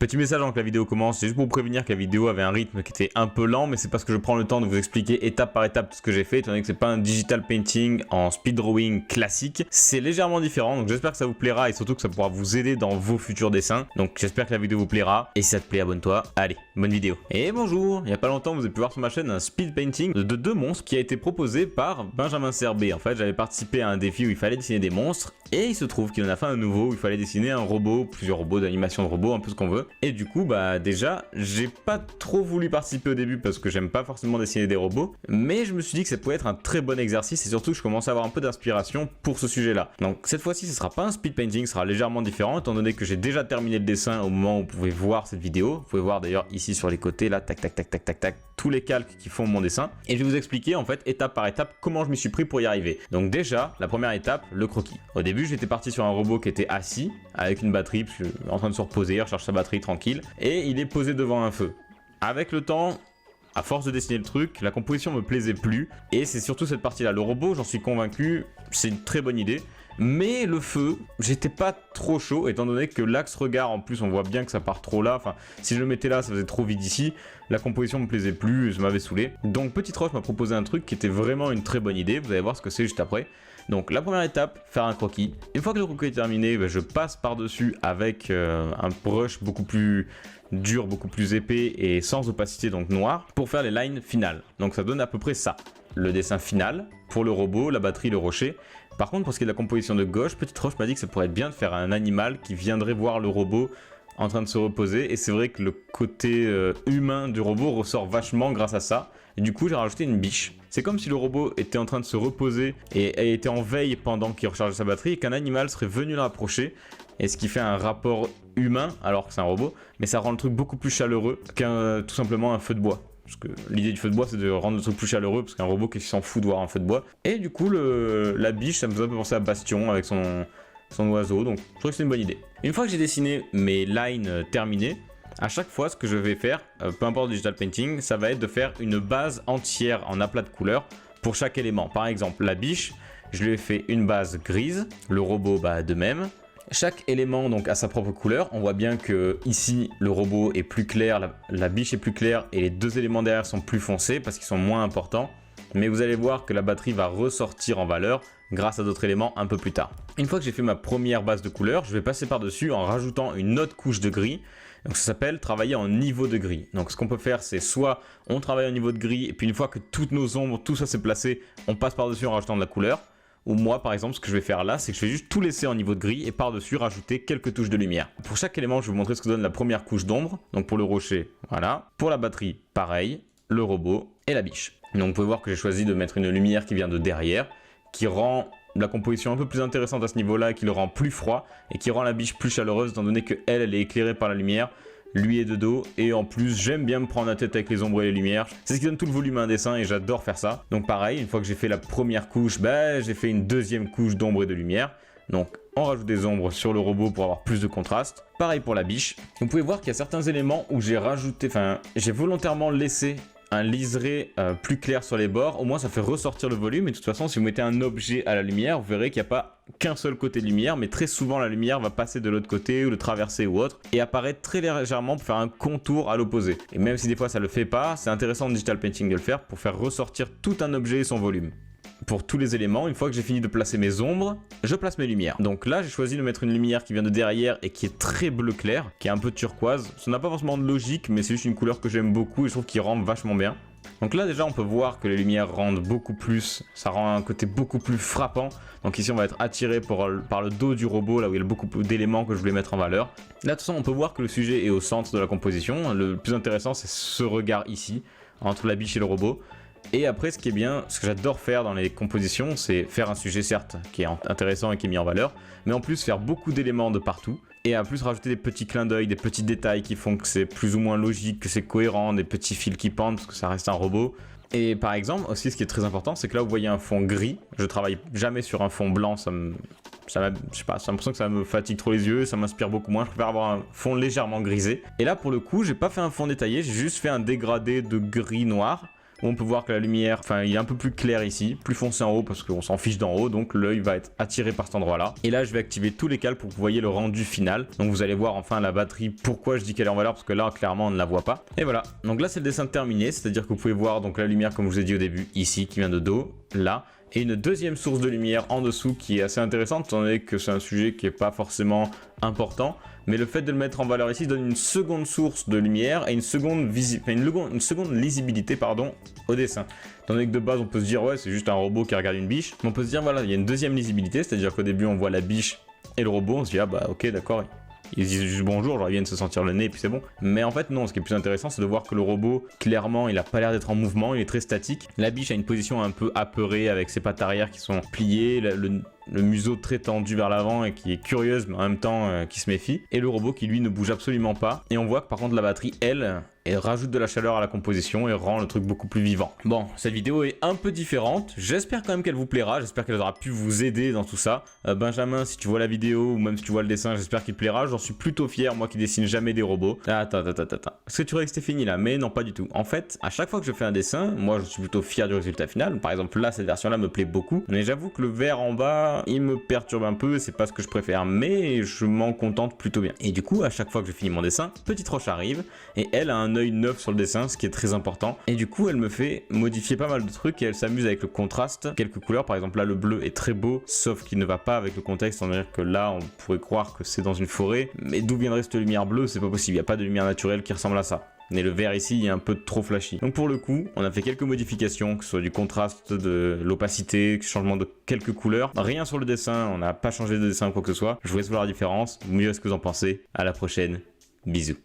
Petit message avant que la vidéo commence, c'est juste pour vous prévenir que la vidéo avait un rythme qui était un peu lent, mais c'est parce que je prends le temps de vous expliquer étape par étape tout ce que j'ai fait, étant donné que c'est pas un digital painting en speed drawing classique, c'est légèrement différent, donc j'espère que ça vous plaira et surtout que ça pourra vous aider dans vos futurs dessins. Donc j'espère que la vidéo vous plaira, et si ça te plaît, abonne-toi. Allez, bonne vidéo. Et bonjour, il y a pas longtemps vous avez pu voir sur ma chaîne un speed painting de deux monstres qui a été proposé par Benjamin Serbé. En fait, j'avais participé à un défi où il fallait dessiner des monstres, et il se trouve qu'il en a fait un nouveau où il fallait dessiner un robot, plusieurs robots, d'animation de robots, un peu ce qu'on veut. Et du coup, bah déjà, j'ai pas trop voulu participer au début parce que j'aime pas forcément dessiner des robots, mais je me suis dit que ça pouvait être un très bon exercice et surtout que je commençais à avoir un peu d'inspiration pour ce sujet-là. Donc cette fois-ci, ce sera pas un speed painting, ce sera légèrement différent étant donné que j'ai déjà terminé le dessin au moment où vous pouvez voir cette vidéo. Vous pouvez voir d'ailleurs ici sur les côtés, là, tac, tac, tac, tac, tac, tac, tous les calques qui font mon dessin. Et je vais vous expliquer en fait étape par étape comment je m'y suis pris pour y arriver. Donc déjà, la première étape, le croquis. Au début, j'étais parti sur un robot qui était assis avec une batterie, en train de se reposer, il recharge sa batterie tranquille, et il est posé devant un feu. Avec le temps, à force de dessiner le truc, la composition me plaisait plus, et c'est surtout cette partie-là. Le robot, j'en suis convaincu, c'est une très bonne idée, mais le feu, j'étais pas trop chaud, étant donné que l'axe regard, en plus, on voit bien que ça part trop là, enfin, si je le mettais là, ça faisait trop vide ici, la composition me plaisait plus, ça m'avait saoulé. Donc Petite Roche m'a proposé un truc qui était vraiment une très bonne idée, vous allez voir ce que c'est juste après. Donc la première étape, faire un croquis. Une fois que le croquis est terminé, je passe par-dessus avec un brush beaucoup plus dur, beaucoup plus épais et sans opacité, donc noir, pour faire les lines finales. Donc ça donne à peu près ça, le dessin final pour le robot, la batterie, le rocher. Par contre, pour ce qui est de la composition de gauche, Petite Roche m'a dit que ça pourrait être bien de faire un animal qui viendrait voir le robot en train de se reposer, et c'est vrai que le côté humain du robot ressort vachement grâce à ça. Et du coup, j'ai rajouté une biche. C'est comme si le robot était en train de se reposer et était en veille pendant qu'il rechargeait sa batterie et qu'un animal serait venu le rapprocher. Et ce qui fait un rapport humain, alors que c'est un robot, mais ça rend le truc beaucoup plus chaleureux qu'un tout simplement un feu de bois. Parce que l'idée du feu de bois, c'est de rendre le truc plus chaleureux, parce qu'un robot qui s'en fout de voir un feu de bois. Et du coup, la biche, ça me faisait un peu penser à Bastion avec son oiseau, donc je trouve que c'est une bonne idée. Une fois que j'ai dessiné mes lines terminées, à chaque fois, ce que je vais faire, peu importe le digital painting, ça va être de faire une base entière en aplat de couleurs pour chaque élément. Par exemple, la biche, je lui ai fait une base grise, le robot de même. Chaque élément donc a sa propre couleur. On voit bien que ici le robot est plus clair, la biche est plus claire et les deux éléments derrière sont plus foncés parce qu'ils sont moins importants. Mais vous allez voir que la batterie va ressortir en valeur grâce à d'autres éléments un peu plus tard. Une fois que j'ai fait ma première base de couleurs, je vais passer par-dessus en rajoutant une autre couche de gris. Donc ça s'appelle travailler en niveau de gris. Donc ce qu'on peut faire, c'est soit on travaille en niveau de gris et puis une fois que toutes nos ombres, tout ça s'est placé, on passe par-dessus en rajoutant de la couleur. Ou moi par exemple, ce que je vais faire là, c'est que je vais juste tout laisser en niveau de gris et par-dessus rajouter quelques touches de lumière. Pour chaque élément, je vais vous montrer ce que donne la première couche d'ombre. Donc pour le rocher, voilà. Pour la batterie, pareil, le robot et la biche. Donc vous pouvez voir que j'ai choisi de mettre une lumière qui vient de derrière, qui rend la composition un peu plus intéressante à ce niveau-là, qui le rend plus froid et qui rend la biche plus chaleureuse étant donné qu'elle est éclairée par la lumière, lui est de dos et en plus j'aime bien me prendre la tête avec les ombres et les lumières. C'est ce qui donne tout le volume à un dessin et j'adore faire ça. Donc pareil, une fois que j'ai fait la première couche, j'ai fait une deuxième couche d'ombre et de lumière. Donc on rajoute des ombres sur le robot pour avoir plus de contraste. Pareil pour la biche. Vous pouvez voir qu'il y a certains éléments où j'ai volontairement laissé un liseré plus clair sur les bords, au moins ça fait ressortir le volume et de toute façon si vous mettez un objet à la lumière, vous verrez qu'il n'y a pas qu'un seul côté de lumière, mais très souvent la lumière va passer de l'autre côté ou le traverser ou autre et apparaître très légèrement pour faire un contour à l'opposé. Et même si des fois ça le fait pas, c'est intéressant en digital painting de le faire pour faire ressortir tout un objet et son volume. Pour tous les éléments, une fois que j'ai fini de placer mes ombres, je place mes lumières. Donc là, j'ai choisi de mettre une lumière qui vient de derrière et qui est très bleu clair, qui est un peu turquoise. Ça n'a pas forcément de logique, mais c'est juste une couleur que j'aime beaucoup et je trouve qu'il rend vachement bien. Donc là déjà on peut voir que les lumières rendent beaucoup plus, ça rend un côté beaucoup plus frappant. Donc ici on va être attiré par le dos du robot, là où il y a beaucoup d'éléments que je voulais mettre en valeur. Là de toute façon on peut voir que le sujet est au centre de la composition. Le plus intéressant c'est ce regard ici, entre la biche et le robot. Et après ce qui est bien, ce que j'adore faire dans les compositions, c'est faire un sujet certes qui est intéressant et qui est mis en valeur, mais en plus faire beaucoup d'éléments de partout. Et en plus rajouter des petits clins d'œil, des petits détails qui font que c'est plus ou moins logique, que c'est cohérent, des petits fils qui pendent parce que ça reste un robot. Et par exemple, aussi ce qui est très important, c'est que là vous voyez un fond gris, je travaille jamais sur un fond blanc, je sais pas, j'ai l'impression que ça me fatigue trop les yeux, ça m'inspire beaucoup moins, je préfère avoir un fond légèrement grisé. Et là pour le coup, j'ai pas fait un fond détaillé, j'ai juste fait un dégradé de gris noir où on peut voir que la lumière, enfin il est un peu plus clair ici, plus foncé en haut parce qu'on s'en fiche d'en haut, donc l'œil va être attiré par cet endroit là. Et là je vais activer tous les cales pour que vous voyez le rendu final. Donc vous allez voir enfin la batterie, pourquoi je dis qu'elle est en valeur, parce que là clairement on ne la voit pas. Et voilà, donc là c'est le dessin terminé, c'est-à-dire que vous pouvez voir donc la lumière comme je vous ai dit au début, ici qui vient de dos, là. Et une deuxième source de lumière en dessous qui est assez intéressante, étant donné que c'est un sujet qui n'est pas forcément important. Mais le fait de le mettre en valeur ici donne une seconde source de lumière et une seconde lisibilité au dessin. Étant donné que de base on peut se dire ouais c'est juste un robot qui regarde une biche, mais on peut se dire voilà il y a une deuxième lisibilité, c'est-à-dire qu'au début on voit la biche et le robot, on se dit ah bah ok d'accord. Ils disent juste bonjour, genre ils viennent se sentir le nez et puis c'est bon. Mais en fait non, ce qui est plus intéressant c'est de voir que le robot, clairement il a pas l'air d'être en mouvement, il est très statique. La biche a une position un peu apeurée avec ses pattes arrière qui sont pliées, le museau très tendu vers l'avant et qui est curieuse mais en même temps qui se méfie. Et le robot qui lui ne bouge absolument pas. Et on voit que par contre la batterie elle rajoute de la chaleur à la composition et rend le truc beaucoup plus vivant. Bon, cette vidéo est un peu différente, j'espère quand même qu'elle vous plaira, j'espère qu'elle aura pu vous aider dans tout ça. Benjamin, si tu vois la vidéo ou même si tu vois le dessin, j'espère qu'il te plaira, j'en suis plutôt fier, moi qui dessine jamais des robots. Attends. Est-ce que tu croyais que c'était fini là? Mais non, pas du tout. En fait, à chaque fois que je fais un dessin, moi je suis plutôt fier du résultat final. Par exemple là, cette version là me plaît beaucoup, mais j'avoue que le vert en bas, il me perturbe un peu, c'est pas ce que je préfère, mais je m'en contente plutôt bien. Et du coup, à chaque fois que je finis mon dessin, Petite Roche arrive et elle a un œil neuf sur le dessin, ce qui est très important. Et du coup, elle me fait modifier pas mal de trucs et elle s'amuse avec le contraste. Quelques couleurs, par exemple là, le bleu est très beau, sauf qu'il ne va pas avec le contexte. C'est-à-dire que là, on pourrait croire que c'est dans une forêt, mais d'où viendrait cette lumière bleue? C'est pas possible, il n'y a pas de lumière naturelle qui ressemble à ça. Mais le vert ici, il est un peu trop flashy. Donc pour le coup, on a fait quelques modifications, que ce soit du contraste, de l'opacité, changement de quelques couleurs. Rien sur le dessin, on n'a pas changé de dessin ou quoi que ce soit. Je vous laisse voir la différence. Mieux, est-ce que vous en pensez? À la prochaine. Bisous.